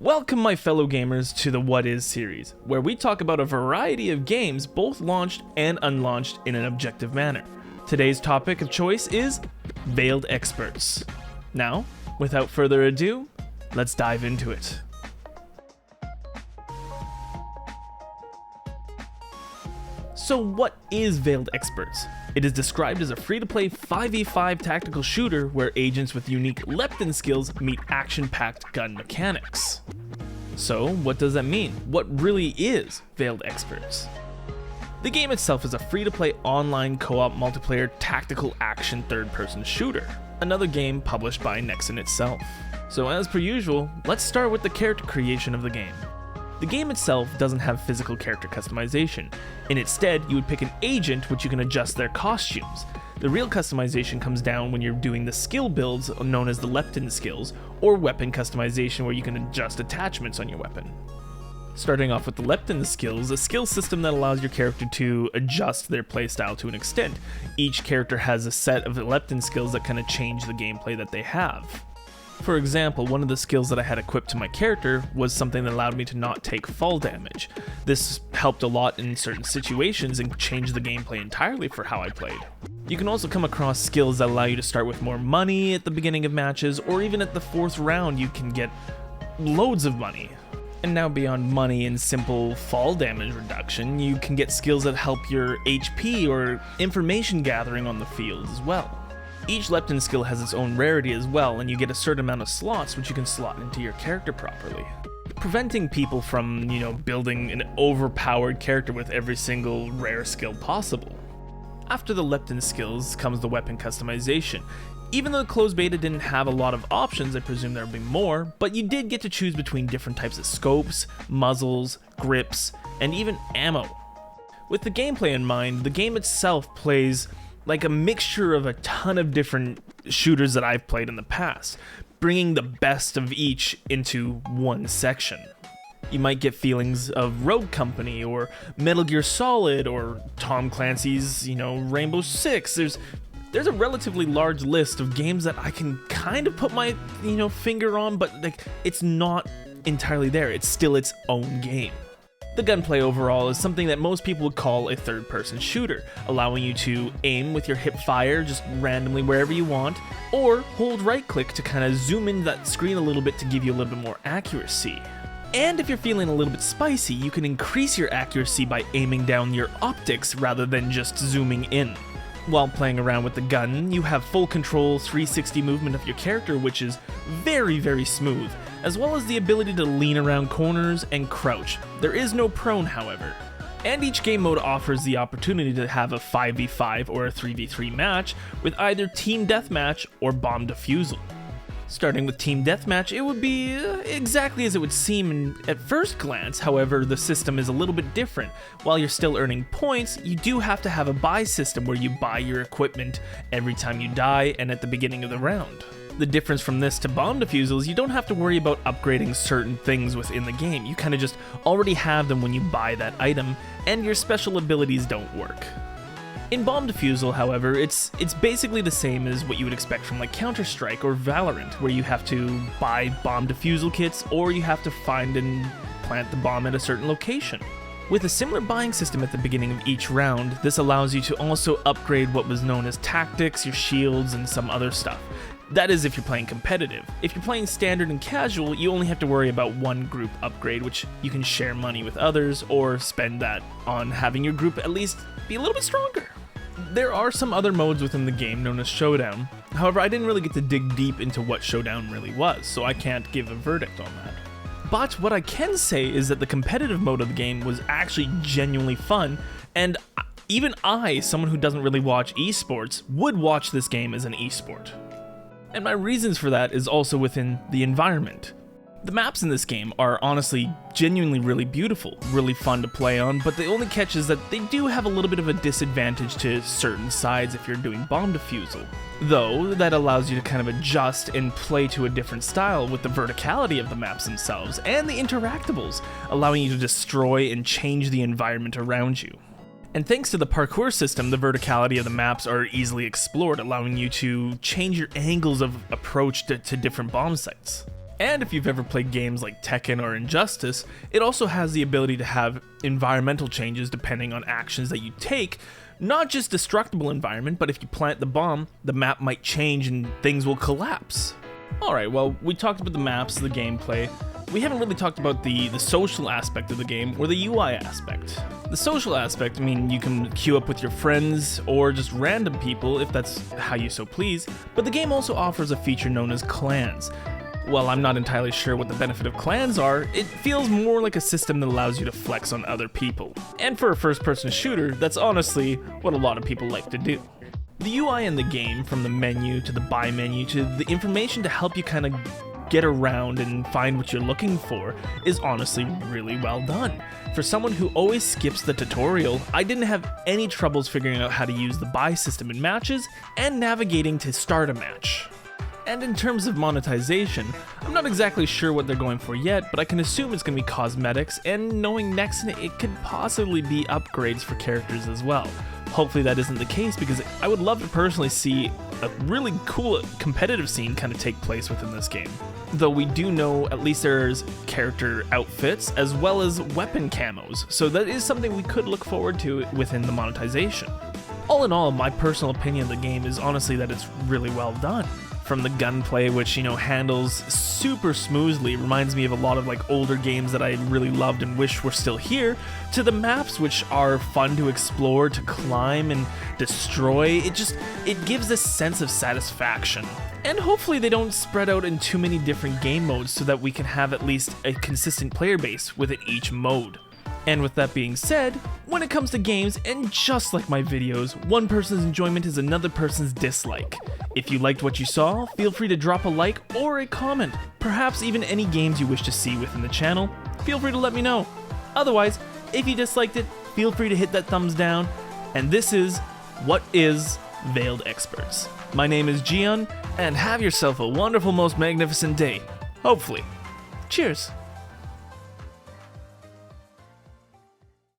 Welcome my fellow gamers to the What Is series, where we talk about a variety of games both launched and unlaunched in an objective manner. Today's topic of choice is Veiled Experts. Now, without further ado, let's dive into it. So what is Veiled Experts? It is described as a free-to-play 5v5 tactical shooter where agents with unique Lepton skills meet action-packed gun mechanics. So what does that mean? What really is Veiled Experts? The game itself is a free-to-play online co-op multiplayer tactical action third-person shooter, another game published by Nexon itself. So as per usual, let's start with the character creation of the game. The game itself doesn't have physical character customization. Instead, you would pick an agent which you can adjust their costumes. The real customization comes down when you're doing the skill builds known as the Lepton skills, or weapon customization where you can adjust attachments on your weapon. Starting off with the Lepton skills, a skill system that allows your character to adjust their playstyle to an extent. Each character has a set of Lepton skills that kind of change the gameplay that they have. For example, one of the skills that I had equipped to my character was something that allowed me to not take fall damage. This helped a lot in certain situations and changed the gameplay entirely for how I played. You can also come across skills that allow you to start with more money at the beginning of matches, or even at the 4th round you can get loads of money. And now beyond money and simple fall damage reduction, you can get skills that help your HP or information gathering on the field as well. Each Lepton skill has its own rarity as well, and you get a certain amount of slots which you can slot into your character properly, preventing people from, building an overpowered character with every single rare skill possible. After the Lepton skills comes the weapon customization. Even though the closed beta didn't have a lot of options, I presume there would be more, but you did get to choose between different types of scopes, muzzles, grips, and even ammo. With the gameplay in mind, the game itself plays like a mixture of a ton of different shooters that I've played in the past, bringing the best of each into one section. You might get feelings of Rogue Company or Metal Gear Solid or Tom Clancy's, Rainbow Six. There's a relatively large list of games that I can kind of put my, finger on, but it's not entirely there. It's still its own game. The gunplay overall is something that most people would call a third-person shooter, allowing you to aim with your hip fire just randomly wherever you want, or hold right-click to kind of zoom in that screen a little bit to give you a little bit more accuracy. And if you're feeling a little bit spicy, you can increase your accuracy by aiming down your optics rather than just zooming in. While playing around with the gun, you have full control 360 movement of your character, which is very, very smooth, as well as the ability to lean around corners and crouch. There is no prone, however. And each game mode offers the opportunity to have a 5v5 or a 3v3 match with either team deathmatch or bomb defusal. Starting with Team Deathmatch, it would be exactly as it would seem at first glance. However, the system is a little bit different. While you're still earning points, you do have to have a buy system where you buy your equipment every time you die and at the beginning of the round. The difference from this to bomb defusal is you don't have to worry about upgrading certain things within the game. You kind of just already have them when you buy that item, and your special abilities don't work. In Bomb Defusal, however, it's basically the same as what you would expect from like Counter-Strike or Valorant, where you have to buy bomb defusal kits or you have to find and plant the bomb at a certain location. With a similar buying system at the beginning of each round, this allows you to also upgrade what was known as tactics, your shields, and some other stuff. That is if you're playing competitive. If you're playing standard and casual, you only have to worry about one group upgrade, which you can share money with others or spend that on having your group at least be a little bit stronger. There are some other modes within the game known as Showdown. However, I didn't really get to dig deep into what Showdown really was, so I can't give a verdict on that. But what I can say is that the competitive mode of the game was actually genuinely fun, and even I, someone who doesn't really watch esports, would watch this game as an esport. And my reasons for that is also within the environment. The maps in this game are honestly genuinely really beautiful, really fun to play on, but the only catch is that they do have a little bit of a disadvantage to certain sides if you're doing bomb defusal. Though, that allows you to kind of adjust and play to a different style with the verticality of the maps themselves and the interactables, allowing you to destroy and change the environment around you. And thanks to the parkour system, the verticality of the maps are easily explored, allowing you to change your angles of approach to different bomb sites. And if you've ever played games like Tekken or Injustice, it also has the ability to have environmental changes depending on actions that you take. Not just destructible environment, but if you plant the bomb, the map might change and things will collapse. Alright, well, we talked about the maps, the gameplay. We haven't really talked about the social aspect of the game, or the UI aspect. The social aspect, I mean, you can queue up with your friends, or just random people, if that's how you so please, but the game also offers a feature known as clans. While I'm not entirely sure what the benefit of clans are, it feels more like a system that allows you to flex on other people. And for a first-person shooter, that's honestly what a lot of people like to do. The UI in the game, from the menu to the buy menu to the information to help you kind of get around and find what you're looking for, is honestly really well done. For someone who always skips the tutorial, I didn't have any troubles figuring out how to use the buy system in matches and navigating to start a match. And in terms of monetization, I'm not exactly sure what they're going for yet, but I can assume it's going to be cosmetics, and knowing Nexon, it could possibly be upgrades for characters as well. Hopefully that isn't the case, because I would love to personally see a really cool competitive scene kind of take place within this game. Though we do know at least there's character outfits as well as weapon camos, so that is something we could look forward to within the monetization. All in all, my personal opinion of the game is honestly that it's really well done. From the gunplay, which, handles super smoothly, reminds me of a lot of older games that I really loved and wish were still here, to the maps, which are fun to explore, to climb and destroy. It gives this sense of satisfaction. And hopefully they don't spread out in too many different game modes so that we can have at least a consistent player base within each mode. And with that being said, when it comes to games, and just like my videos, one person's enjoyment is another person's dislike. If you liked what you saw, feel free to drop a like or a comment. Perhaps even any games you wish to see within the channel, feel free to let me know. Otherwise, if you disliked it, feel free to hit that thumbs down. And this is What is Veiled Experts. My name is Gian, and have yourself a wonderful, most magnificent day. Hopefully. Cheers.